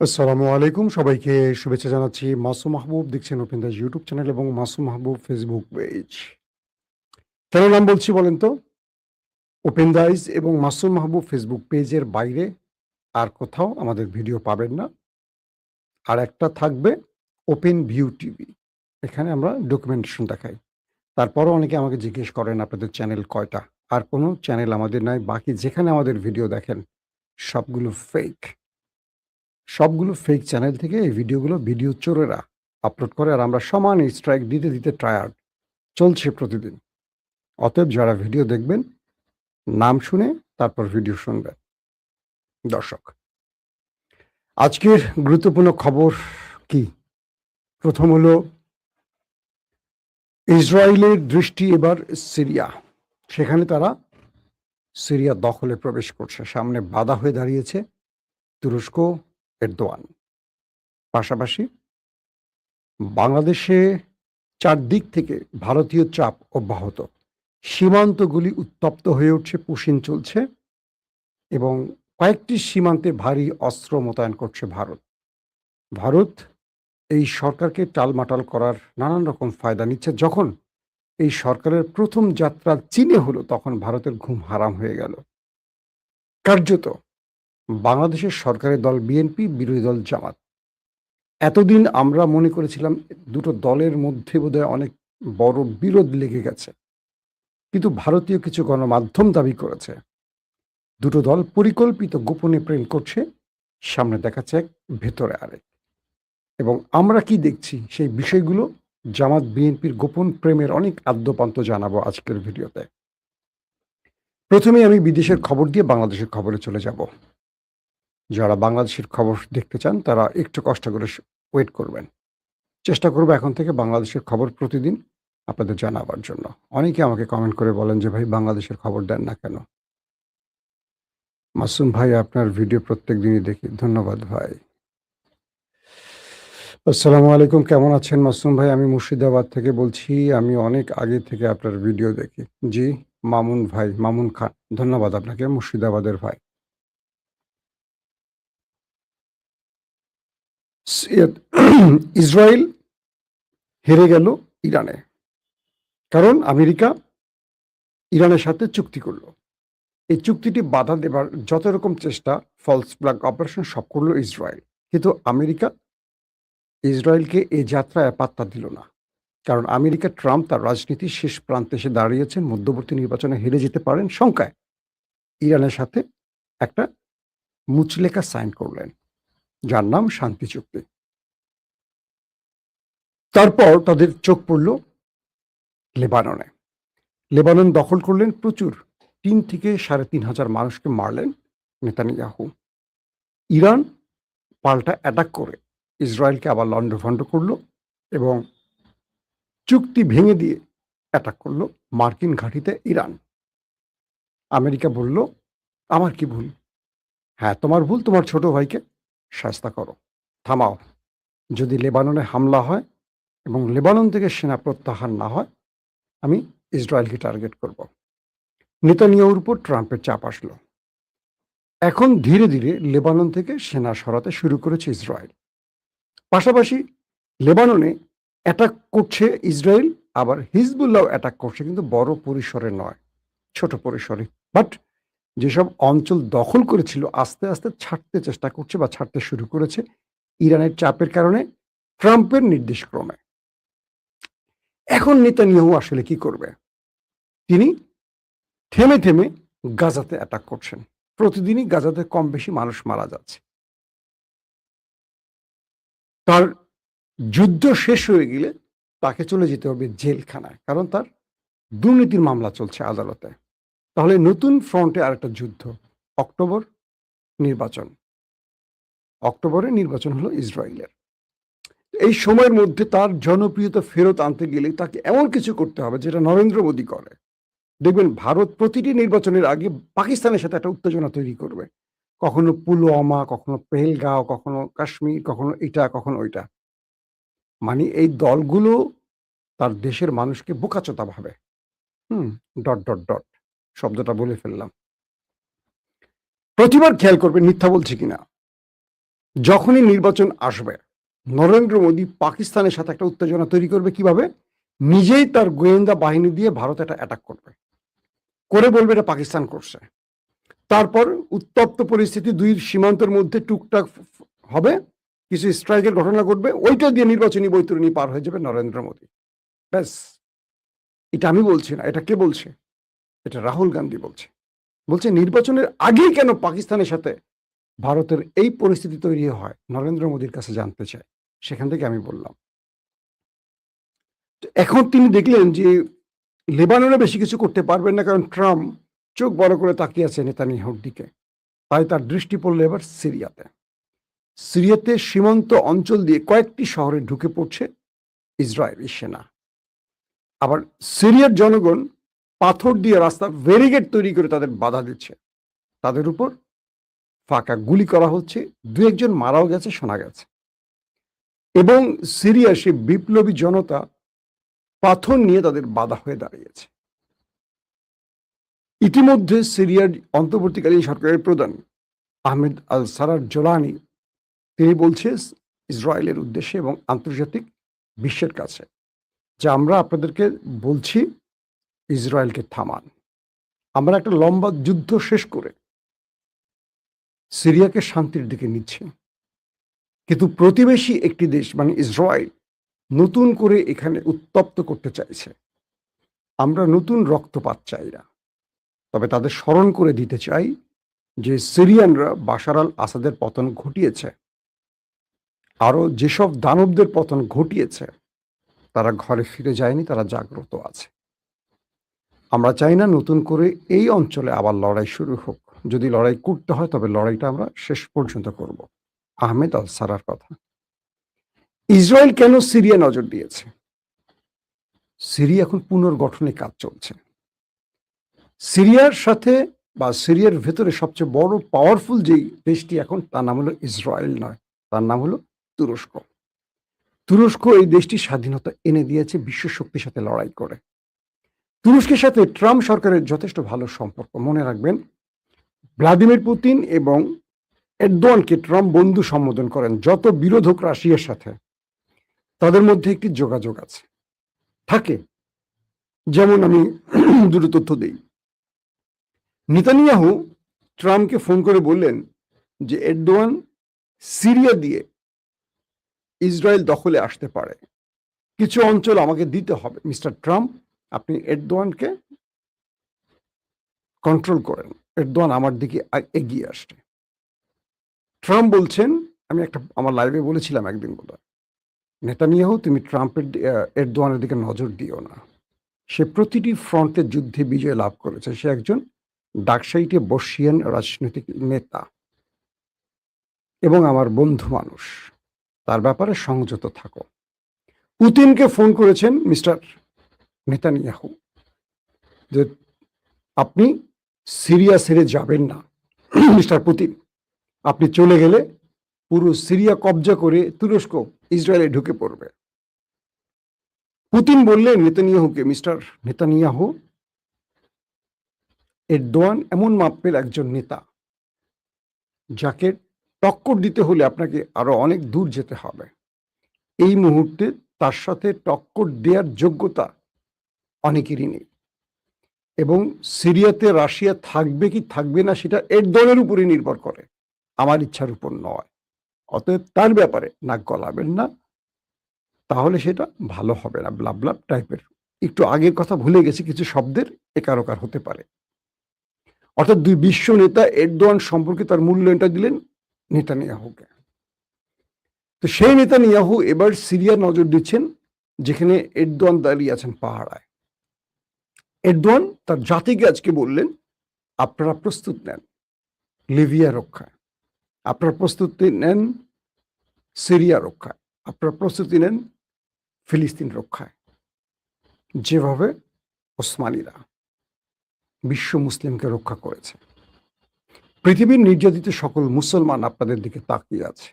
আসসালামু আলাইকুম। সবাইকে শুভেচ্ছা জানাচ্ছি। মাসুম মাহবুব দেখছেন ওপেন দাস ইউটিউব চ্যানেল এবং মাসুম মাহবুব ফেসবুক পেজ। কেন নাম বলছি বলেন তো? ওপেন দাইজ এবং মাসুম মাহবুব ফেসবুক পেজের বাইরে আর কোথাও আমাদের ভিডিও পাবেন না। আর একটা থাকবে ওপেন ভিউ টিভি। এখানে আমরা ডকুমেন্টেশন দেখাই। তারপরও অনেকে আমাকে জিজ্ঞেস করেন আপনাদের চ্যানেল কয়টা? আর কোনো চ্যানেল আমাদের নাই। বাকি যেখানে আমাদের ভিডিও দেখেন সবগুলো ফেক। সবগুলো ফেক চ্যানেল থেকে এই ভিডিওগুলো ভিডিও চোরেরা আপলোড করে আর আমরা সমান স্ট্রাইক দিতে দিতে টায়ার্ড। চলছে প্রতিদিন। অতএব যারা ভিডিও দেখবেন নাম শুনে তারপর ভিডিও শুনবেন। দর্শক, আজকের গুরুত্বপূর্ণ খবর কি? প্রথম হলো ইসরায়েলের দৃষ্টি এবার সিরিয়া। সেখানে তারা সিরিয়া দখলে প্রবেশ করছে। সামনে বাধা হয়ে দাঁড়িয়েছে তুরস্ক, এরদোয়ান। পাশাপাশি বাংলাদেশে চারদিক থেকে ভারতীয় চাপ অব্যাহত। সীমান্তগুলি উত্তপ্ত হয়ে উঠছে, পুশিন চলছে এবং কয়েকটি সীমান্তে ভারী অস্ত্র মোতায়েন করছে ভারত। ভারত এই সরকারকে টালমাটাল করার নানান রকম ফায়দা নিচ্ছে। যখন এই সরকারের প্রথম যাত্রা চীনে হলো তখন ভারতের ঘুম হারাম হয়ে গেল। কার্যত বাংলাদেশের সরকারের দল বিএনপি, বিরোধী দল জামাত। এতদিন আমরা মনে করেছিলাম দুটো দলের মধ্যে বোধহয় অনেক বড় বিরোধ লেগে গেছে, কিন্তু ভারতীয় কিছু গণমাধ্যম দাবি করেছে দুটো দল পরিকল্পিত গোপনে প্রেম করছে, সামনে দেখাচ্ছে এক, ভেতরে আরেক। এবং আমরা কি দেখছি সেই বিষয়গুলো জামাত বিএনপির গোপন প্রেমের অনেক আদ্যপান্ত জানাবো আজকের ভিডিওতে। প্রথমে আমি বিদেশের খবর দিয়ে বাংলাদেশের খবরে চলে যাব। যারা বাংলাদেশের খবর দেখতে চান তারা একটু কষ্ট করে ওয়েট করবেন। চেষ্টা করবো এখন থেকে বাংলাদেশের খবর প্রতিদিন আপনাদের জানাবার জন্য। অনেকে আমাকে কমেন্ট করে বলেন যে ভাই বাংলাদেশের খবর দেন না কেন? মাসুম ভাই, আপনার ভিডিও প্রত্যেক দিনই দেখি। ধন্যবাদ ভাই। আসসালামু আলাইকুম, কেমন আছেন মাসুম ভাই? আমি মুর্শিদাবাদ থেকে বলছি। আমি অনেক আগে থেকে আপনার ভিডিও দেখি। জি, মামুন ভাই, মামুন খান, ধন্যবাদ আপনাকে, মুর্শিদাবাদের ভাই। ইসরায়েল হেরে গেল ইরানে, কারণ আমেরিকা ইরানের সাথে চুক্তি করলো। এই চুক্তিটি বাধা দেবার যত রকম চেষ্টা, ফলস ফ্ল্যাগ অপারেশন সব করলো ইসরায়েল, কিন্তু আমেরিকা ইসরায়েলকে এই যাত্রায় পাত্তা দিল না। কারণ আমেরিকা, ট্রাম্প তার রাজনীতির শেষ প্রান্তে এসে দাঁড়িয়েছেন। মধ্যবর্তী নির্বাচনে হেরে যেতে পারেন শঙ্কায় ইরানের সাথে একটা মুচলেখা সাইন করলেন, যার নাম শান্তি চুক্তি। তারপর তাদের চোখ পড়ল লেবাননে। লেবানন দখল করলেন, প্রচুর ৩ থেকে ৩,৫০০ মানুষকে মারলেন নেতানিয়াহু। ইরান পাল্টা অ্যাটাক করে ইসরায়েলকে আবার লণ্ডভণ্ড করলো এবং চুক্তি ভেঙে দিয়ে অ্যাটাক করলো মার্কিন ঘাঁটিতে ইরান। আমেরিকা বলল, আমার কি ভুল? হ্যাঁ, তোমার ভুল, তোমার ছোট ভাইকে শায়েস্তা করো, থামাও। যদি লেবাননে হামলা হয় এবং লেবানন থেকে সেনা প্রত্যাহার না হয়, আমি ইসরায়েলকে টার্গেট করব। নেতানিয়াহুর উপর ট্রাম্পের চাপ আসলো। এখন ধীরে ধীরে লেবানন থেকে সেনা সরাতে শুরু করেছে ইসরায়েল। পাশাপাশি লেবাননে অ্যাটাক করছে ইসরায়েল, আবার হিজবুল্লাহ অ্যাটাক করছে, কিন্তু বড় পরিসরে নয়, ছোট পরিসরে। বাট যেসব অঞ্চল দখল করেছিল আস্তে আস্তে ছাড়তে চেষ্টা করছে বা ছাড়তে শুরু করেছে ইরানের চাপের কারণে, ট্রাম্পের নির্দেশক্রমে। এখন নেতানিয়াহু আসলে কি করবে? তিনি থেমে থেমে গাজাতে অ্যাটাক করছেন। প্রতিদিনই গাজাতে কম বেশি মানুষ মারা যাচ্ছে। তার যুদ্ধ শেষ হয়ে গেলে তাকে চলে যেতে হবে জেলখানায়, কারণ তার দুর্নীতির মামলা চলছে আদালতে। তাহলে নতুন ফ্রন্টে আরেকটা যুদ্ধ। অক্টোবর নির্বাচন, অক্টোবরে নির্বাচন হলো ইসরায়েলের। এই সময়ের মধ্যে তার জনপ্রিয়তা ফেরত আনতে গেলে তাকে এমন কিছু করতে হবে যেটা নরেন্দ্র মোদী করে। দেখবেন ভারত প্রতিটি নির্বাচনের আগে পাকিস্তানের সাথে একটা উত্তেজনা তৈরি করবে। কখনো পুলওয়ামা, কখনো পেহেলগাঁও, কখনো কাশ্মীর, কখনো এটা, কখনো ওইটা। মানে এই দলগুলো তার দেশের মানুষকে বোকাচোদা ভাবে। হুম, ডট ডট ডট শব্দটা বলে ফেললাম। প্রতিবার খেয়াল করবেন মিথ্যা বলছি কিনা। যখনই নির্বাচন আসবে, নরেন্দ্র মোদী পাকিস্তানের সাথে একটা উত্তেজনা তৈরি করবে কিভাবে? নিজেই তার গোয়েন্দা বাহিনী দিয়ে ভারত এটা অ্যাটাক করবে, করে বলবে এটা পাকিস্তান করছে। তারপর উত্তপ্ত পরিস্থিতি দুই সীমান্তের মধ্যে টুকটাক হবে, কিছু স্ট্রাইকের ঘটনা ঘটবে, ওইটা দিয়ে নির্বাচনী বৈতরণী পার হয়ে যাবে নরেন্দ্র মোদী। ব্যাস। এটা আমি বলছি না, এটা কে বলছে? এটা রাহুল গান্ধী বলছে। বলছে নির্বাচনের আগেই কেন পাকিস্তানের সাথে ভারতের এই পরিস্থিতি তৈরি হয়, নরেন্দ্র মোদীর কাছে জানতে চায়। সেখান থেকে আমি বললাম। এখন তিনি দেখলেন যে লেবাননে বেশি কিছু করতে পারবেন না, কারণ ট্রাম্প চোখ বড় করে তাকিয়ে আছে নেতানিয়াহুর দিকে। তাই তার দৃষ্টি পড়ল এবার সিরিয়াতে। সিরিয়াতে সীমান্ত অঞ্চল দিয়ে কয়েকটি শহরে ঢুকে পড়ছে ইসরায়েলি সেনা। আবার সিরিয়ার জনগণ পাথর দিয়ে রাস্তা ব্যারিকেড তৈরি করে তাদের বাধা দিচ্ছে। তাদের উপর ফাঁকা গুলি করা হচ্ছে, দু একজন মারাও গেছে শোনা গেছে। এবং সিরিয়ার সে বিপ্লবী জনতা পাথর নিয়ে তাদের বাধা হয়ে দাঁড়িয়েছে। ইতিমধ্যে সিরিয়ার অন্তর্বর্তীকালীন সরকারের প্রধান আহমেদ আল সারার জোলানি তিনি বলছে ইসরায়েলের উদ্দেশ্যে এবং আন্তর্জাতিক বিশ্বের কাছে যে আমরা আপনাদেরকে বলছি ইসরায়েলকে থামান। আমরা একটা লম্বা যুদ্ধ শেষ করে সিরিয়াকে শান্তির দিকে নিচ্ছি, কিন্তু প্রতিবেশী একটি দেশ মানে ইসরায়েল নতুন করে এখানে উত্তপ্ত করতে চাইছে। আমরা নতুন রক্তপাত চাই না, তবে তাদের স্মরণ করে দিতে চাই যে সিরিয়ানরা বাশার আল আসাদের পতন ঘটিয়েছে, আরও যেসব দানবদের পতন ঘটিয়েছে তারা ঘরে ফিরে যায়নি, তারা জাগ্রত আছে। আমরা চাই না নতুন করে এই অঞ্চলে আবার লড়াই শুরু হোক। যদি লড়াই করতে হয় তবে লড়াইটা আমরা শেষ পর্যন্ত করব। আহমেদ আল সারার কথা। ইসরায়েল কেন সিরিয়া নজর দিয়েছে? সিরিয়া এখন পুনর্গঠনে কাজ চলছে। সিরিয়ার সাথে বা সিরিয়ার ভেতরে সবচেয়ে বড় পাওয়ারফুল যেই দেশটি এখন, তার নাম হলো ইসরায়েল নয়, তার নাম হলো তুরস্ক। তুরস্ক এই দেশটির স্বাধীনতা এনে দিয়েছে বিশ্ব শক্তির সাথে লড়াই করে। তুরস্কের সাথে ট্রাম্প সরকারের যথেষ্ট ভালো সম্পর্ক। মনে রাখবেন, ভ্লাদিমির পুতিন এবং এরদোয়ানকে ট্রাম্প বন্ধু সম্বোধন করেন। যত বিরোধ হোক রাশিয়ার সাথে, তাদের মধ্যে একটি যোগাযোগ আছে, থাকে। যেমন আমি দুটো তথ্য দিই। নেতানিয়াহু ট্রাম্পকে ফোন করে বললেন যে এরদোয়ান সিরিয়া দিয়ে ইসরায়েল দখলে আসতে পারে, কিছু অঞ্চল আমাকে দিতে হবে। মিস্টার ট্রাম্প, আপনি এরদোয়ানকে কন্ট্রোল করেন, এরদোয়ান আমার দিকে এগিয়ে আসছে। ট্রাম্প বলছেন, আমি একটা আমার লাইভে বলেছিলাম একদিন, বলে নেতানিয়াহু তুমি ট্রাম্পের এরদোয়ানের দিকে নজর দিও না। সে প্রতিটি ফ্রন্টের যুদ্ধে বিজয় লাভ করেছে। সে একজন ডাকসাইটে বর্ষিয়ান রাজনৈতিক নেতা এবং আমার বন্ধু মানুষ। তার ব্যাপারে সংযত থাকো। পুতিনকে ফোন করেছেন মিস্টার নেতানিয়াহু যে আপনি সিরিয়া ছেড়ে যাবেন না। মিস্টার পুতিন, আপনি চলে গেলে পুরো সিরিয়া কবজা করে তুরস্ক ইসরায়েলে ঢুকে পড়বে। পুতিন বললেন নেতানিয়াহুকে, মিস্টার নেতানিয়াহু, এরদোয়ান এমন মাপের একজন নেতা যাকে টক্কর দিতে হলে আপনাকে আরো অনেক দূর যেতে হবে। এই মুহূর্তে তার সাথে টক্কর দেওয়ার যোগ্যতা অনেকেরই নেই। এবং সিরিয়াতে রাশিয়া থাকবে কি থাকবে না সেটা এরদোয়ানের উপরে নির্ভর করে, আমার ইচ্ছার উপর নয়। অতএব তার ব্যাপারে নাক গলাবেন না, তাহলে সেটা ভালো হবে না। ব্লাব ব্লাব টাইপের একটু আগের কথা ভুলে গেছি, কিছু শব্দের একার ওকার হতে পারে। অর্থাৎ দুই বিশ্ব নেতা এরদোয়ান সম্পর্কে তার মূল্যায়নটা দিলেন নেতানিয়াহুকে। তো সেই নেতানিয়াহু এবার সিরিয়া নজর দিচ্ছেন, যেখানে এরদোয়ান দাঁড়িয়ে আছেন পাহারায়। এরদোয়ান তার জাতিকে আজকে বললেন, আপনারা প্রস্তুত নেন লিবিয়া রক্ষায়, আপনারা প্রস্তুতি নেন সিরিয়া রক্ষায়, আপনারা প্রস্তুতি নেন ফিলিস্তিন রক্ষায়, যেভাবে ওসমানীরা বিশ্ব মুসলিমকে রক্ষা করেছে। পৃথিবীর নির্যাতিত সকল মুসলমান আপনাদের দিকে তাকিয়ে আছে।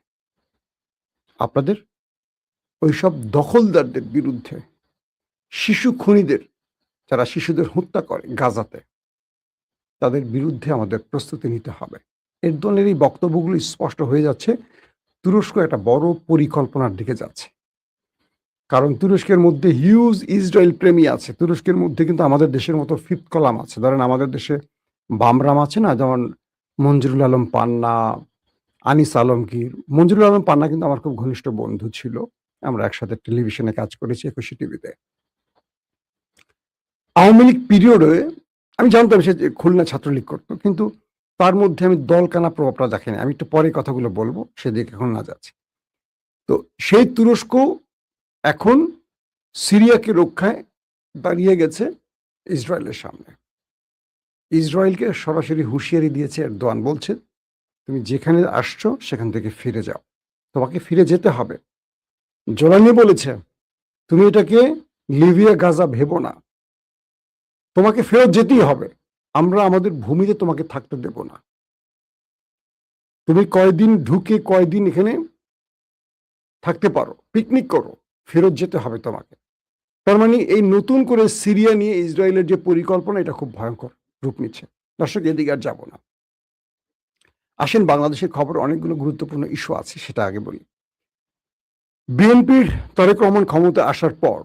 আপনাদের ওইসব দখলদারদের বিরুদ্ধে, শিশু খুনিদের, যারা শিশুদের হত্যা করে গাজাতে, তাদের বিরুদ্ধে আমাদের প্রস্তুতি নিতে হবে। এরদোয়ানের এই বক্তব্যগুলো স্পষ্ট হয়ে যাচ্ছে তুরস্ক একটা বড় পরিকল্পনার দিকে যাচ্ছে। কারণ তুরস্কের মধ্যে হিউজ ইসরায়েল প্রেমী আছে। তুরস্কের মধ্যে কিন্তু আমাদের দেশের মতো ফিফথ কলাম আছে। ধরেন আমাদের দেশে বামরাম আছে না? যেমন মঞ্জুরুল আলম পান্না, আনিস আলমগীর। মঞ্জুরুল আলম পান্না কিন্তু আমার খুব ঘনিষ্ঠ বন্ধু ছিল। আমরা একসাথে টেলিভিশনে কাজ করেছি, একুশে টিভিতে। আওয়ামী লীগ পিরিয়ডে আমি জানতাম সে যে খুলনা ছাত্রলীগ করতো। কিন্তু তার মধ্যে আমি দলকানা প্রভাবটা দেখিনি। আমি একটু পরে কথাগুলো বলবো, সেদিকে এখন না যাচ্ছি। তো সেই তুরস্ক এখন সিরিয়াকে রক্ষায় দাঁড়িয়ে গেছে ইসরায়েলের সামনে। ইসরায়েলকে সরাসরি হুঁশিয়ারি দিয়েছে এরদোয়ান, বলছে তুমি যেখানে আসছো সেখান থেকে ফিরে যাও, তোমাকে ফিরে যেতে হবে। জোলানি বলেছে তুমি এটাকে লিবিয়া গাজা ভেবো না, তোমাকে ফেরত যেতেই হবে, আমরা আমাদের ভূমিতে তোমাকে থাকতে দেব না, তুমি কয়দিন ঢুকে কয়দিন এখানে থাকতে পারো, পিকনিক করো, ফেরত যেতে হবে তোমাকে। তার মানে এই নতুন করে সিরিয়া নিয়ে ইসরায়েলের যে পরিকল্পনা, এটা খুব ভয়ঙ্কর রূপ নিচ্ছে। দর্শক, এদিকে আর যাবো না, আসেন বাংলাদেশের খবর। অনেকগুলো গুরুত্বপূর্ণ ইস্যু আছে, সেটা আগে বলি। বিএনপির তারেক রহমান ক্ষমতা আসার পর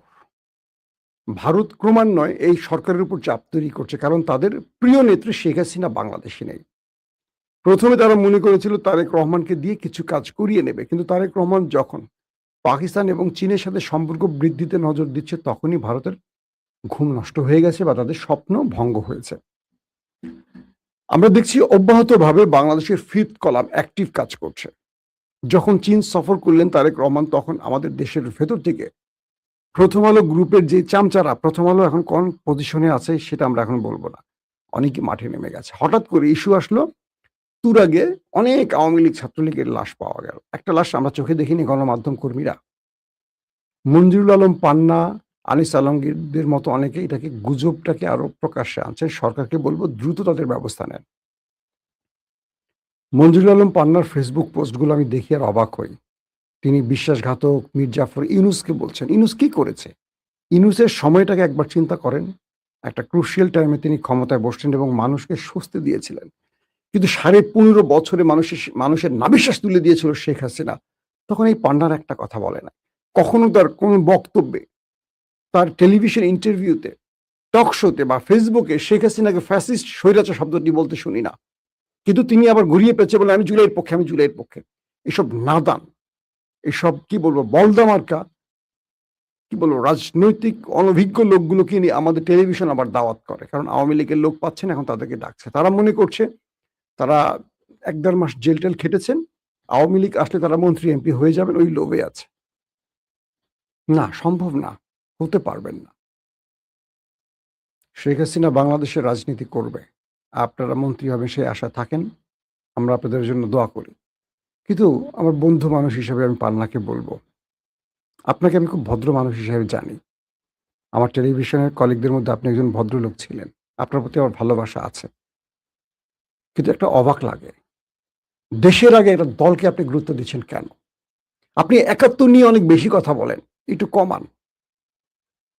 ভারত ক্রমান্বয়ে এই সরকারের উপর চাপ তৈরি করছে, কারণ তাদের প্রিয় নেত্রী শেখ হাসিনা বাংলাদেশে নেই। প্রথমে তারা মনে করেছিল তারেক রহমানকে দিয়ে কিছু কাজ করিয়ে নেবে, কিন্তু তারেক রহমান যখন পাকিস্তান এবং চীনের সাথে সম্পর্ক বৃদ্ধিতে নজর দিচ্ছে, তখনই ভারতের ঘুম নষ্ট হয়ে গেছে বা তাদের স্বপ্ন ভঙ্গ হয়েছে। আমরা দেখছি অব্যাহতভাবে বাংলাদেশের ফিফথ কলাম অ্যাক্টিভ কাজ করছে। যখন চীন সফর করলেন তারেক রহমান, তখন আমাদের দেশের ভেতর থেকে প্রথম আলো গ্রুপের যে চামচারা, প্রথম আলো এখন কোন পজিশনে আছে সেটা আমরা এখন বলবো না, অনেকে মাঠে নেমে গেছে। হঠাৎ করে ইস্যু আসলো, তুরাগে অনেক আওয়ামী লীগ ছাত্রলীগের লাশ পাওয়া গেল। একটা লাশ আমরা চোখে দেখিনি, গণমাধ্যম কর্মীরা। মঞ্জুরুল আলম পান্না, আনিস আলমগীরদের মতো অনেকে এটাকে, গুজবটাকে আরো প্রকাশ্যে আনছেন। সরকারকে বলবো দ্রুত তাদের ব্যবস্থা নেন। মঞ্জুরুল আলম পান্নার ফেসবুক পোস্টগুলো আমি দেখি আর অবাক হই। তিনি বিশ্বাসঘাতক মির্জাফর ইউনূসকে বলছেন। ইউনূস কি করেছে? ইউনূসের সময়টাকে একবার চিন্তা করেন। একটা ক্রুশিয়াল টাইমে তিনি ক্ষমতায় বসছেন এবং মানুষকে স্বস্তি দিয়েছিলেন। কিন্তু 15.5 বছরে মানুষের নাভিশ্বাস তুলে দিয়েছিল শেখ হাসিনা। তখন এই পান্নার একটা কথা বলে না। কখনো তার কোন বক্তব্যে, তার টেলিভিশন ইন্টারভিউতে, টক শোতে বা ফেসবুকে শেখ হাসিনাকে ফ্যাসিস্ট, স্বৈরাচার শব্দটি বলতে শুনি না। কিন্তু তিনি আবার ঘুরিয়ে পেয়েছে বলে আমি জুলাইয়ের পক্ষে, আমি জুলাইয়ের পক্ষে। এসব নাদান, এসব কি বলবো, বলদা মার্কা, কি বলবো, রাজনৈতিক অনভিজ্ঞ লোকগুলোকে নিয়ে আমাদের টেলিভিশন আবার দাওয়াত করে। কারণ আওয়ামী লীগের লোক পাচ্ছেন, এখন তাদেরকে ডাকছে। তারা মনে করছে তারা 1-1.5 মাস জেল টেল খেটেছেন, আওয়ামী লীগ আসলে তারা মন্ত্রী এমপি হয়ে যাবেন, ওই লোভে আছে। না, সম্ভব না, হতে পারবেন না। শেখ হাসিনা বাংলাদেশের রাজনীতি করবে, আপনারা মন্ত্রী হবেন সেই আশা থাকেন, আমরা আপনাদের জন্য দোয়া করি। কিন্তু আমার বন্ধু মানুষ হিসেবে আমি পান্নাকে বলবো, আপনাকে আমি খুব ভদ্র মানুষ হিসেবে জানি। আমার টেলিভিশনের কলিগদের মধ্যে আপনি একজন ভদ্রলোক ছিলেন, আপনার প্রতি আমার ভালোবাসা আছে। কিন্তু একটা অবাক লাগে, দেশের আগে একটা দলকে আপনি গুরুত্ব দিচ্ছেন কেন? আপনি ৭১ নিয়ে অনেক বেশি কথা বলেন, একটু কমান।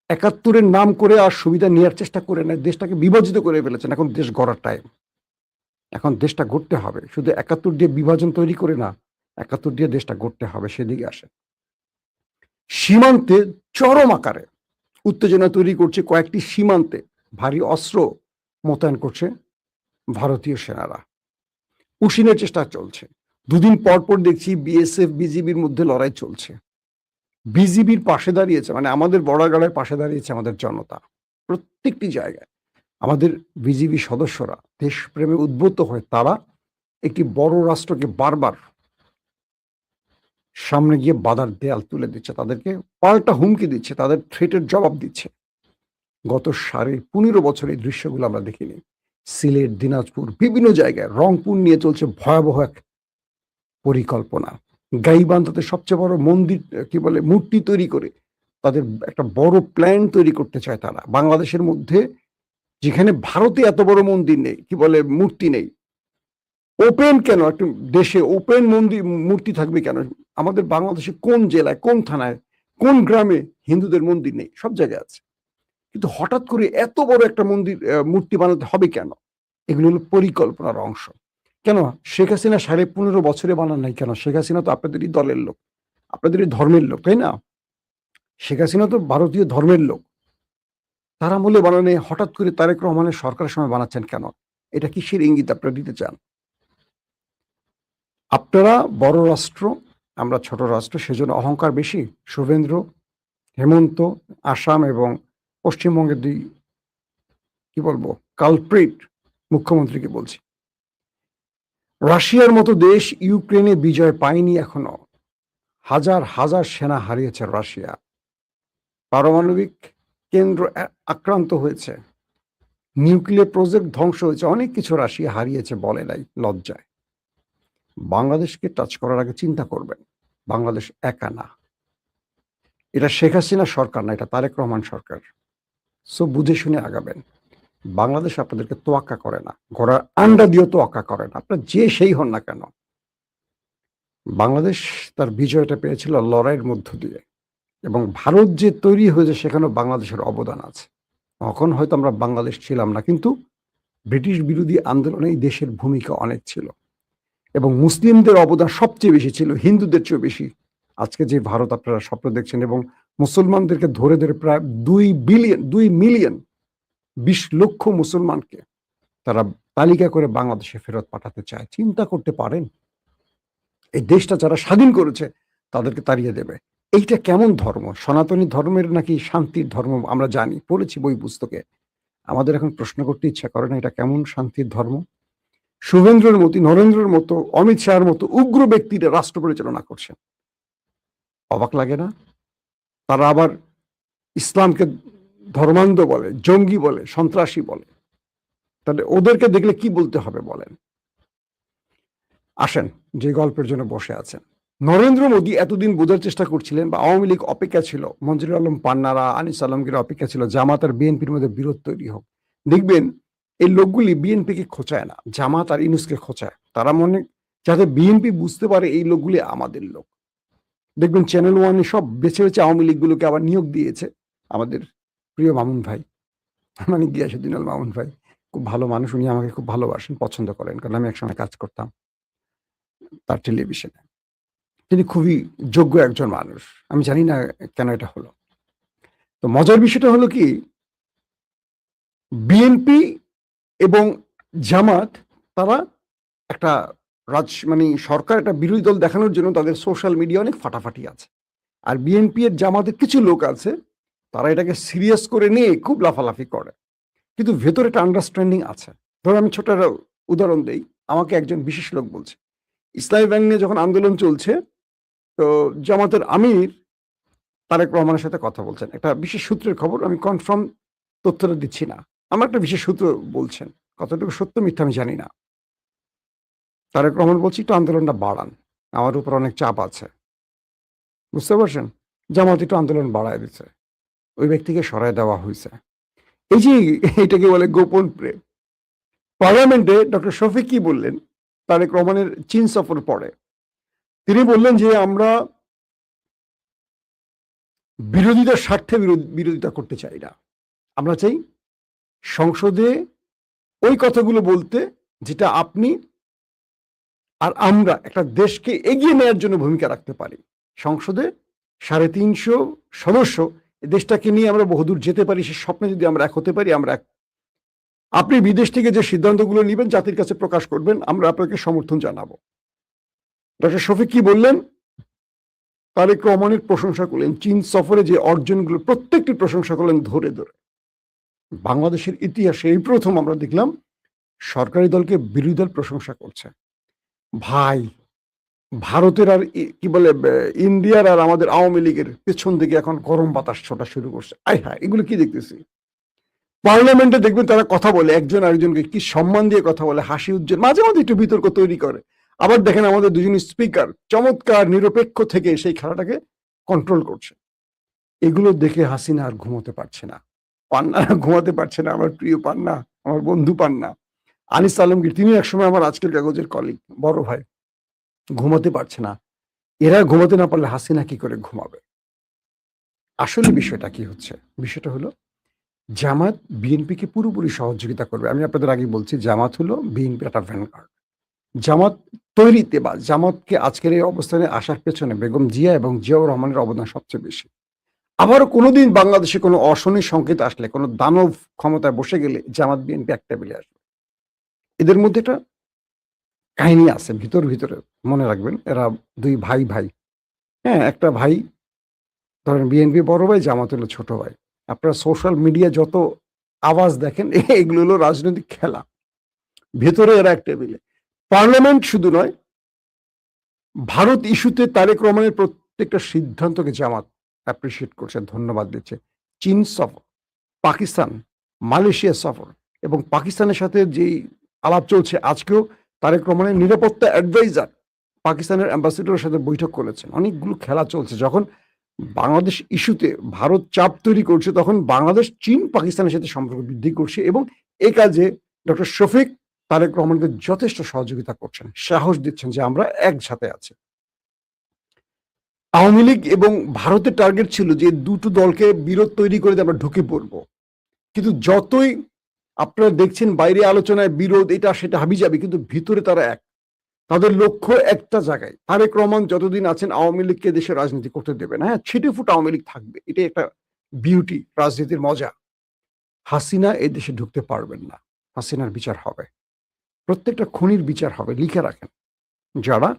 ৭১-এর নাম করে আর সুবিধা নেওয়ার চেষ্টা করে না, দেশটাকে বিভাজিত করে ফেলেছেন। এখন দেশ গড়ার টাইম, এখন দেশটা গড়তে হবে। শুধু ৭১ দিয়ে বিভাজন তৈরি করে না, ৭১ দিয়ে দেশটা গড়তে হবে, সেদিকে আসে। সীমান্তে চরম আকারে উত্তেজনা তৈরি করছে, কয়েকটি সীমান্তে ভারী অস্ত্র মোতায়েন করছে ভারতীয় সেনারা। উশিনের চেষ্টা চলছে। দুদিন পর পর দেখছি বিএসএফ বিজিবির মধ্যে লড়াই চলছে। বিজিবির পাশে দাঁড়িয়েছে, মানে আমাদের বর্ডার পাশে দাঁড়িয়েছে আমাদের জনতা। প্রত্যেকটি জায়গায় আমাদের বিজিবি সদস্যরা দেশপ্রেমে উদ্বুদ্ধ হয়ে তারা একটি বড় রাষ্ট্রকে বারবার সামনে গিয়ে বাধার দেয়াল তুলে দিচ্ছে, তাদেরকে পাল্টা হুমকি দিচ্ছে, তাদের থ্রেটের জবাব দিচ্ছে। গত 15.5 বছর এই দৃশ্যগুলো আমরা দেখিনি। সিলেট, দিনাজপুর, বিভিন্ন জায়গায়, রংপুর নিয়ে চলছে ভয়াবহ এক পরিকল্পনা। গাইবান্ধাতে সবচেয়ে বড় মন্দির, কি বলে, মূর্তি তৈরি করে তাদের একটা বড় প্ল্যান তৈরি করতে চায় তারা। বাংলাদেশের মধ্যে, যেখানে ভারতে এত বড় মন্দির নেই, কি বলে, মূর্তি নেই, ওপেন কেন একটা দেশে ওপেন মন্দির মূর্তি থাকবে কেন? আমাদের বাংলাদেশে কোন জেলায়, কোন থানায়, কোন গ্রামে হিন্দুদের মন্দির নেই? সব জায়গায় আছে। কিন্তু হঠাৎ করে এত বড় একটা মন্দির, মূর্তি বানাতে হবে কেন? এগুলো হলো পরিকল্পনার অংশ। কেন শেখ হাসিনা 15.5 বছরে বানান নাই কেন? শেখ হাসিনা তো আপনাদেরই দলের লোক, আপনাদেরই ধর্মের লোক, তাই না? শেখ হাসিনা তো ভারতীয় ধর্মের লোক। তার আমলে বানানে হঠাৎ করে তারেক রহমানের সরকারের সময় বানাচ্ছেন কেন? এটা কিসের ইঙ্গিত আপনারা দিতে চান? আপনারা বড় রাষ্ট্র, আমরা ছোট রাষ্ট্র, সেজন্য অহংকার বেশি। শুভেন্দ্র, হেমন্ত, আসাম এবং পশ্চিমবঙ্গের দুই কি বলবো কালপ্রিট মুখ্যমন্ত্রীকে বলছি। রাশিয়ার মতো দেশ ইউক্রেনে বিজয় পায়নি এখনো। হাজার হাজার সেনা হারিয়েছে রাশিয়া। পারমাণবিক কেন্দ্র আক্রান্ত হয়েছে, নিউক্লিয়ার প্রজেক্ট ধ্বংস হয়েছে, অনেক কিছু রাশিয়া হারিয়েছে বলে নাই লজ্জায়। বাংলাদেশকে টাচ করার আগে চিন্তা করবেন, বাংলাদেশ একা না, এটা শেখ হাসিনা সরকার না, এটা তারেক রহমান সরকার। সো বুঝে শুনে আগাবেন। বাংলাদেশ আপনাদেরকে তোয়াক্কা করে না, ঘোড়ার আন্ডা দিয়েও তোয়াক্কা করে না, আপনার যে সেই হন না কেন। বাংলাদেশ তার বিজয়টা পেয়েছিল লড়াইয়ের মধ্য দিয়ে, এবং ভারত যে তৈরি হয়েছে সেখানেও বাংলাদেশের অবদান আছে। তখন হয়তো আমরা বাংলাদেশ ছিলাম না, কিন্তু ব্রিটিশ বিরোধী আন্দোলনে এই দেশের ভূমিকা অনেক ছিল, এবং মুসলিমদের অবদান সবচেয়ে বেশি ছিল, হিন্দুদের চেয়ে বেশি। আজকে যে ভারত আপনারা স্বপ্ন দেখছেন, এবং মুসলমানদেরকে ধরে ধরে প্রায় 2 মিলিয়ন 20 লক্ষ মুসলমানকে তারা তালিকা করে বাংলাদেশে ফেরত পাঠাতে চায়। চিন্তা করতে পারেন, এই দেশটা যারা স্বাধীন করেছে তাদেরকে তাড়িয়ে দেবে। এইটা কেমন ধর্ম? সনাতনী ধর্মের নাকি শান্তির ধর্ম? আমরা জানি, পড়েছি বই পুস্তকে। আমাদের এখন প্রশ্ন করতে ইচ্ছা করে না, এটা কেমন শান্তির ধর্ম? শুভেন্দ্রের মতো, নরেন্দ্রের মতো, অমিত শাহের মতো উগ্র ব্যক্তিরা রাষ্ট্র পরিচালনা করছেন। অবাক লাগে না? তারা আবার ইসলামকে ধর্মান্ধ বলে, জঙ্গি বলে, সন্ত্রাসী বলে। তাহলে ওদেরকে দেখলে কি বলতে হবে বলেন? আসেন, যে গল্পের জন্য বসে আছেন, নরেন্দ্র মোদী এতদিন বোঝার চেষ্টা করছিলেন, বা আওয়ামী লীগ অপেক্ষা ছিল, মঞ্জুরুল আলম পান্নারা, আনিস আলমগীর অপেক্ষা ছিল জামাত আর বিএনপির মধ্যে বিরোধ তৈরি হোক। দেখবেন এই লোকগুলি বিএনপিকে খোঁচায় না, জামাত আর ইনুসকে খোঁচায়। তারা মনে, যাতে বিএনপি বুঝতে পারে এই লোকগুলি আমাদের লোক। দেখবেন চ্যানেল ওয়ানে সব বেছে বেছে আওয়ামী লীগগুলোকে আবার নিয়োগ দিয়েছে। আমাদের প্রিয় মামুন ভাই, মানে গিয়াসুদ্দিন আল মামুন ভাই, খুব ভালো মানুষ, উনি আমাকে খুব ভালোবাসেন, পছন্দ করেন, কারণ আমি একসময় কাজ করতাম তার টেলিভিশনে। তিনি খুবই যোগ্য একজন মানুষ। আমি জানি না কেন এটা হলো। তো মজার বিষয়টা হলো কি, বিএনপি এবং জামাত, তারা একটা মানে সরকার, একটা বিরোধী দল দেখানোর জন্য তাদের সোশ্যাল মিডিয়া অনেক ফাটাফাটি আছে। আর বিএনপি এর জামাতের কিছু লোক আছে, তারা এটাকে সিরিয়াস করে নিয়ে খুব লাফালাফি করে, কিন্তু ভেতরে একটা আন্ডারস্ট্যান্ডিং আছে। ধরো আমি ছোট একটা উদাহরণ দেই। আমাকে একজন বিশেষ লোক বলছে, ইসলামী ব্যাংক নিয়ে যখন আন্দোলন চলছে, তো জামাতের আমির তারেক রহমানের সাথে কথা বলছেন, একটা বিশেষ সূত্রের খবর, আমি কনফার্ম তথ্যটা দিচ্ছি না, আমার একটা বিশেষ সূত্র বলছেন, কতটুকু সত্য মিথ্যা আমি জানি না। তারেক রহমান বলছি একটু আন্দোলনটা বাড়ান, আমার উপর অনেক চাপ আছে, বুঝতে পারছেন? জামাত একটু আন্দোলন বাড়ায় দিচ্ছে, ওই ব্যক্তিকে সরায় দেওয়া হয়েছে। এই যে এটাকে বলে গোপন প্রেম। পার্লামেন্টে ডক্টর শফিক কি বললেন তারেক রহমানের চীন সফর পরে? তিনি বললেন যে আমরা বিরোধীদের স্বার্থে বিরোধিতা করতে চাই না, আমরা চাই সংসদে ওই কথাগুলো বলতে যেটা আপনি আর আমরা একটা দেশকে এগিয়ে নেওয়ার জন্য ভূমিকা রাখতে পারি। সংসদে 350 সদস্য, দেশটাকে নিয়ে আমরা বহুদূর যেতে পারি, সে স্বপ্নে যদি আমরা এক হতে পারি, আমরা এক। আপনি বিদেশ থেকে যে সিদ্ধান্তগুলো নেবেন জাতির কাছে প্রকাশ করবেন, আমরা আপনাকে সমর্থন জানাবো। ডক্টর শফিক কি বললেন? তারেক রহমানের প্রশংসা করলেন, চীন সফরে যে অর্জনগুলো প্রত্যেকটি প্রশংসা করলেন ধরে ধরে। বাংলাদেশের ইতিহাসে এই প্রথম আমরা দেখলাম সরকারি দলকে বিরোধী দল প্রশংসা করছে। ভাই, ভারতের আর কি বলে ইন্ডিয়ার আর আমাদের আওয়ামী লীগের পেছন দিকে এখন গরম বাতাস ছোটা শুরু করছে। আয় হ্যাঁ, এগুলো কি দেখতেছি? পার্লামেন্টে দেখবেন তারা কথা বলে, একজন আরেকজনকে কি সম্মান দিয়ে কথা বলে, হাসি উজ্জ্বল, মাঝে মাঝে একটু বিতর্ক তৈরি করে। আবার দেখেন আমাদের দুজন স্পিকার চমৎকার নিরপেক্ষ থেকে সেই খেলাটাকে কন্ট্রোল করছে। এগুলো দেখে হাসিনা আর ঘুমোতে পারছে না, পান্না ঘুমাতে পারছে না, আমার প্রিয় পান্না, আমার বন্ধু পান্না, আনিস আলমগীর, তিনি একসময় আমার আজকের কাগজের কলিগ, বড় ভাই, ঘুমাতে পারছে না। এরা ঘুমাতে না পারলে হাসিনা কি করে ঘুমাবে? আসলে বিষয়টা কি হচ্ছে? বিষয়টা হলো জামাত বিএনপিকে পুরোপুরি সহযোগিতা করবে। আমি আপনাদের আগে বলছি, জামাত হলো বিএনপির একটা ভ্যানগার্ড। জামাত তৈরিতে বা জামাতকে আজকের এই অবস্থানে আসার পেছনে বেগম জিয়া এবং জিয়াউর রহমানের অবদান সবচেয়ে বেশি। আবারও কোনোদিন বাংলাদেশে কোনো অশনি সংকেত আসলে, কোনো দানব ক্ষমতায় বসে গেলে জামাত বিএনপি এক টেবিলে আসবে। এদের মধ্যে একটা কাহিনী আছে ভিতরে। মনে রাখবেন এরা ২ ভাই। হ্যাঁ? একটা ভাই ধরেন বিএনপি বড় ভাই, জামাত হলো ছোট ভাই। আপনারা সোশ্যাল মিডিয়া যত আওয়াজ দেখেন এগুলো হলো রাজনৈতিক খেলা। ভেতরে এরা এক টেবিলে। পার্লামেন্ট শুধু নয়, ভারত ইস্যুতে তারেক রহমানের প্রত্যেকটা সিদ্ধান্তকে জামাত অ্যাপ্রিশিয়েট করছে, ধন্যবাদ দিচ্ছে। চীন সফর, পাকিস্তান, মালয়েশিয়া সফর এবং পাকিস্তানের সাথে যেই আলাপ চলছে, আজকেও তারেক রহমানের নিরাপত্তা অ্যাডভাইজার পাকিস্তানের অ্যাম্বাসেডরের সাথে বৈঠক করেছেন। অনেকগুলো খেলা চলছে। যখন বাংলাদেশ ইস্যুতে ভারত চাপ তৈরি করছে, তখন বাংলাদেশ চীন পাকিস্তানের সাথে সম্পর্ক বৃদ্ধি করছে এবং এ কাজে ডক্টর শফিক তারেক রহমানকে যথেষ্ট সহযোগিতা করছেন, সাহস দিচ্ছেন যে আমরা একসাথে আছি। আওয়ামী লীগ এবং ভারতের টার্গেট ছিল যে দুটো দলকে বিরোধ তৈরি করে দিয়ে আমরা ঢুকে পড়বো, কিন্তু যতই আপনারা দেখছেন বাইরে আলোচনায় বিরোধ এটা সেটা হাবিজাবি, কিন্তু ভিতরে তারা এক। তাদের লক্ষ্য একটা জায়গায়, তারেক রহমান যতদিন আছেন আওয়ামী লীগকে দেশে রাজনীতি করতে দেবে না। হ্যাঁ, ছিটেফুট আওয়ামী লীগ থাকবে, এটাই একটা বিউটি, রাজনীতির মজা। হাসিনা এই দেশে ঢুকতে পারবেন না। হাসিনার বিচার হবে, প্রত্যেকটা খুনির বিচার হবে। লিখে রাখেন, যারা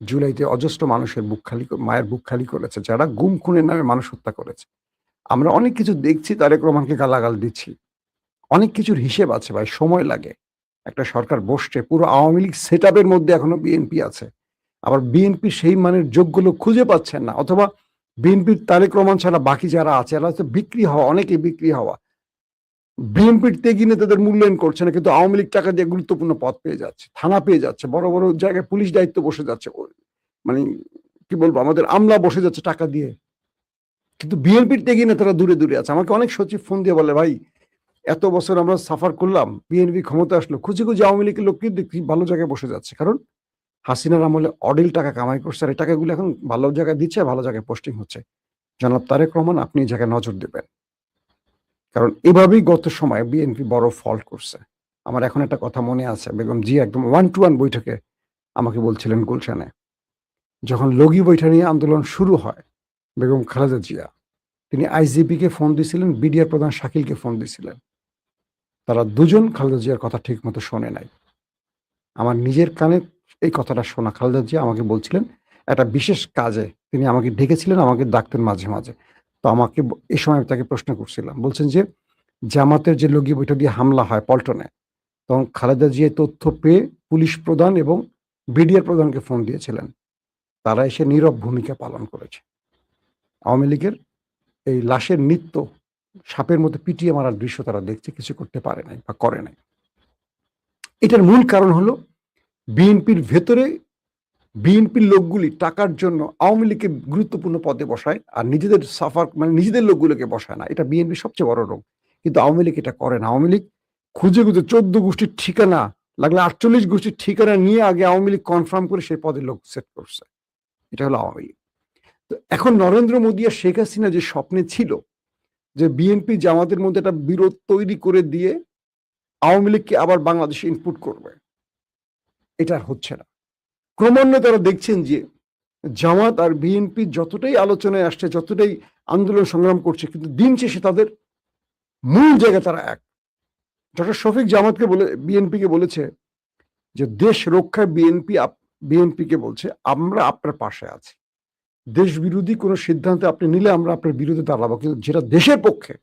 জুলাইতে অজস্র মানুষের বুক খালি, মায়ের বুক খালি করেছে, যারা গুম খুনের নামে মানুষ হত্যা করেছে। আমরা অনেক কিছু দেখছি, তারেক রহমানকে গালাগাল দিচ্ছি, অনেক কিছুর হিসেব আছে ভাই, সময় লাগে। একটা সরকার বসছে, পুরো আওয়ামী লীগ সেট আপের মধ্যে এখনো বিএনপি আছে। আবার বিএনপি সেই মানের যোগ্য লোক খুঁজে পাচ্ছেন না, অথবা বিএনপির তারেক রহমান ছাড়া বাকি যারা আছে এরা হচ্ছে বিক্রি হওয়া, অনেকে বিক্রি হওয়া। বিএনপির ত্যাগী নেতাদের মূল্যায়ন করছে না, কিন্তু আওয়ামী লীগ টাকা দিয়ে গুরুত্বপূর্ণ পদ পেয়ে যাচ্ছে, থানা পেয়ে যাচ্ছে, বড় বড় জায়গায় পুলিশ দায়িত্ব বসে যাচ্ছে, মানে কি বলবো, আমাদের আমলা বসে যাচ্ছে টাকা দিয়ে। কিন্তু বিএনপির ত্যাগী নেতারা দূরে আছে। আমাকে অনেক সচিব ফোন দিয়ে বলে, ভাই এত বছর আমরা সাফার করলাম, বিএনপি ক্ষমতা আসলো, খুঁজে আওয়ামী লীগের লোককে দেখি ভালো জায়গায় বসে যাচ্ছে। কারণ হাসিনার আমলে অডিল টাকা কামাই করছে, আর এই টাকাগুলো এখন ভালো জায়গায় দিচ্ছে, ভালো জায়গায় পোস্টিং হচ্ছে। জনাব তারেক রহমান, আপনি এই জায়গায় নজর দেবেন, কারণ এভাবেই গত সময়ে বিএনপি বড় ফল্ট করছে। আমার এখন একটা কথা মনে আছে, বেগম জি একদম 1-to-1 বৈঠকে আমাকে বলছিলেন গুলশানে, যখন লগি বৈঠা নিয়ে আন্দোলন শুরু হয়, বেগম খালেদা জিয়া তিনি আইজিপিকে ফোন দিছিলেন, বিডিআর প্রধান শাকিলকে ফোন দিছিলেন। তারা দুজন খালেদা জিয়ার কথা ঠিক মতো শোনে নাই। আমার নিজের কানে এই কথাটা শোনা। খালেদা জিয়া আমাকে বলছিলেন একটা বিশেষ কাজে তিনি আমাকে ডেকেছিলেন, আমাকে ডাকতেন মাঝে। তো আমাকে এই সময় আমি তাকে প্রশ্ন করছিলাম। বলছেন যে জামাতের যে লগি বৈঠক দিয়ে হামলা হয় পল্টনে, তখন খালেদা জিয়া তথ্য পেয়ে পুলিশ প্রধান এবং বিডিআর প্রধানকে ফোন দিয়েছিলেন। তারা এসে নীরব ভূমিকা পালন করেছে। আওয়ামী লীগের এই লাশের নিত্য সাপের মতো পিটিয়ে মারার দৃশ্য তারা দেখছে, কিছু করতে পারে নাই বা করে নাই। এটার মূল কারণ হলো বিএনপির ভেতরে বিএনপির লোকগুলি টাকার জন্য আওয়ামী লীগকে গুরুত্বপূর্ণ পদে বসায়, আর নিজেদের সাফার মানে নিজেদের লোকগুলোকে বসায় না। এটা বিএনপির সবচেয়ে বড় রোগ। কিন্তু আওয়ামী লীগ এটা করে না। আওয়ামী লীগ খুঁজে 14 গোষ্ঠীর ঠিকানা, লাগলে 48 গোষ্ঠীর ঠিকানা নিয়ে আগে আওয়ামী লীগ কনফার্ম করে সেই পদে লোক সেট করছে। এটা হলো আওয়ামী লীগ। তো এখন নরেন্দ্র মোদী আর শেখ হাসিনা যে স্বপ্নে ছিল যে বিএনপি জামাতের মধ্যে একটা বিরোধ তৈরি করে দিয়ে আওয়ামী লীগকে আবার বাংলাদেশে ইনপুট করবে, এটা আর হচ্ছে না। ক্রমান্বয়ে তারা দেখছেন যে জামাত আর বিএনপি যতটাই আলোচনায় আসছে, যতটাই আন্দোলন সংগ্রাম করছে, কিন্তু দিন শেষে তাদের মূল জায়গা তারা এক। ডক্টর শফিক জামাতকে বলে বিএনপিকে বলেছে যে দেশ রক্ষায় বিএনপিকে বলছে আমরা আপনার পাশে আছি, দেশ বিরোধী কোনো সিদ্ধান্ত আপনি নিলে আমরা আপনার বিরুদ্ধে দাঁড়াবো, কিন্তু যেটা দেশের পক্ষে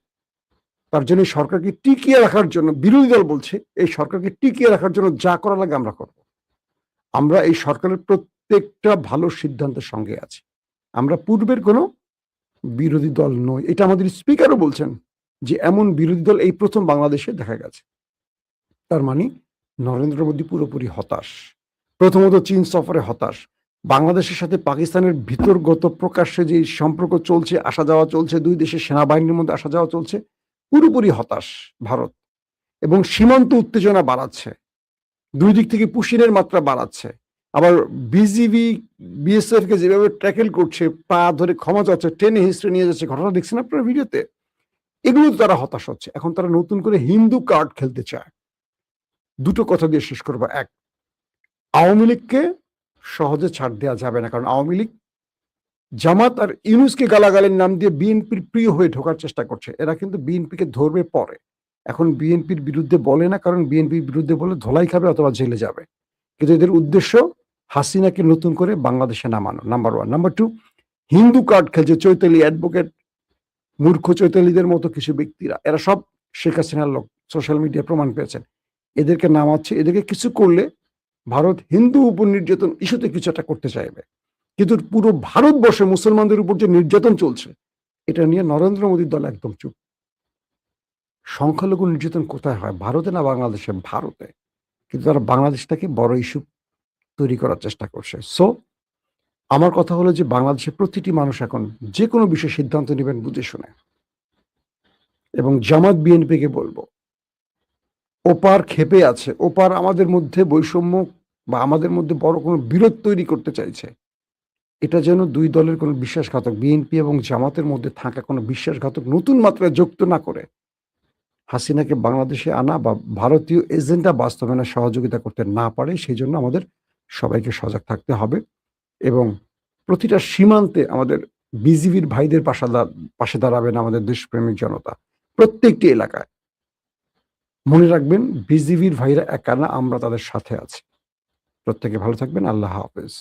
তার জন্য সরকারকে টিকিয়ে রাখার জন্য, বিরোধী দল বলছে এই সরকারকে টিকিয়ে রাখার জন্য যা করা লাগে আমরা করব। আমরা এই সরকারের প্রত্যেকটা ভালো সিদ্ধান্তের সঙ্গে আছি, আমরা পূর্বের কোনো বিরোধী দল নই। এটা আমাদের স্পিকারও বলছেন যে এমন বিরোধী দল এই প্রথম বাংলাদেশে দেখা গেছে। তার মানে নরেন্দ্র মোদী পুরোপুরি হতাশ। প্রথমত চীন সফরে হতাশ, বাংলাদেশের সাথে পাকিস্তানের ভিতরগত প্রকাশ্যে যে সম্পর্ক চলছে, আসা যাওয়া চলছে, দুই দেশের সেনাবাহিনীর মধ্যে আসা যাওয়া চলছে, পুরোপুরি হতাশ ভারত। এবং সীমান্ত উত্তেজনা বাড়াচ্ছে, দুই দিক থেকে পুশিনের মাত্রা বাড়াচ্ছে। আবার বিজিবি বিএসএফ কে যেভাবে ট্যাকেল করছে, পা ধরে ক্ষমা চাচ্ছে, টেনে হিস্ট্রি নিয়ে যাচ্ছে, ঘটনা দেখছেন আপনার ভিডিওতে, এগুলো তারা হতাশ হচ্ছে। এখন তারা নতুন করে হিন্দু কার্ড খেলতে চায়। দুটো কথা দিয়ে শেষ করবো। এক, আওয়ামী লীগকে সহজে ছাড় দেওয়া যাবে না, কারণ আওয়ামী লীগ জামাত আর ইউনূসকে গালাগালের নাম দিয়ে বিএনপির প্রিয় হয়ে ঢোকার চেষ্টা করছে। এরা কিন্তু বিএনপিকে ধরবে পরে। এখন বিএনপির বিরুদ্ধে বলে না, কারণ বিএনপির বিরুদ্ধে বলে ধোলাই খাবে অথবা জেলে যাবে। কিন্তু এদের উদ্দেশ্য হাসিনাকে নতুন করে বাংলাদেশে নামানো, নাম্বার 1। নাম্বার 2, হিন্দু কার্ড খেলছে চৈতালি, অ্যাডভোকেট, মূর্খ চৈতালিদের মতো কিছু ব্যক্তিরা, এরা সব শেখ হাসিনার লোক, সোশ্যাল মিডিয়া প্রমাণ পেয়েছেন। এদেরকে নামাচ্ছে, এদেরকে কিছু করলে ভারত হিন্দু উপর নির্যাতন ইস্যুতে কিছু একটা করতে চাইবে। কিন্তু পুরো ভারতবর্ষে মুসলমানদের উপর যে নির্যাতন চলছে, এটা নিয়ে নরেন্দ্র মোদীর দল একদম চুপ। সংখ্যালঘু নির্যাতন কোথায় হয়? ভারতে না বাংলাদেশে? ভারতে। কিন্তু তারা বাংলাদেশটাকে বড় ইস্যু তৈরি করার চেষ্টা করছে। সো আমার কথা হলো যে বাংলাদেশের প্রতিটি মানুষ এখন যে কোনো বিষয়ে সিদ্ধান্ত নেবেন বুঝে শুনে। এবং জামাত বিএনপিকে বলবো, ওপার ক্ষেপে আছে, ওপার আমাদের মধ্যে বৈষম্য বা আমাদের মধ্যে বড় কোনো বিরোধ তৈরি করতে চাইছে। এটা যেন দুই দলের কোনো বিশ্বাসঘাতক, বিএনপি এবং জামাতের মধ্যে থাকা কোনো বিশ্বাসঘাতক নতুন মাত্রায় যুক্ত না করে হাসিনাকে বাংলাদেশে আনা বা ভারতীয় এজেন্ডা বাস্তবায়নে সহযোগিতা করতে না পারে, সেই জন্য আমাদের সবাইকে সজাগ থাকতে হবে। এবং প্রতিটা সীমান্তে আমাদের বিজিবির ভাইদের পাশে দাঁড়াবেন আমাদের দেশপ্রেমিক জনতা। প্রত্যেকটি এলাকায় মনে রাখবেন, বিজিবির ভাইরা একা না, আমরা তাদের সাথে আছি। প্রত্যেকে ভালো থাকবেন। আল্লাহ হাফেজ।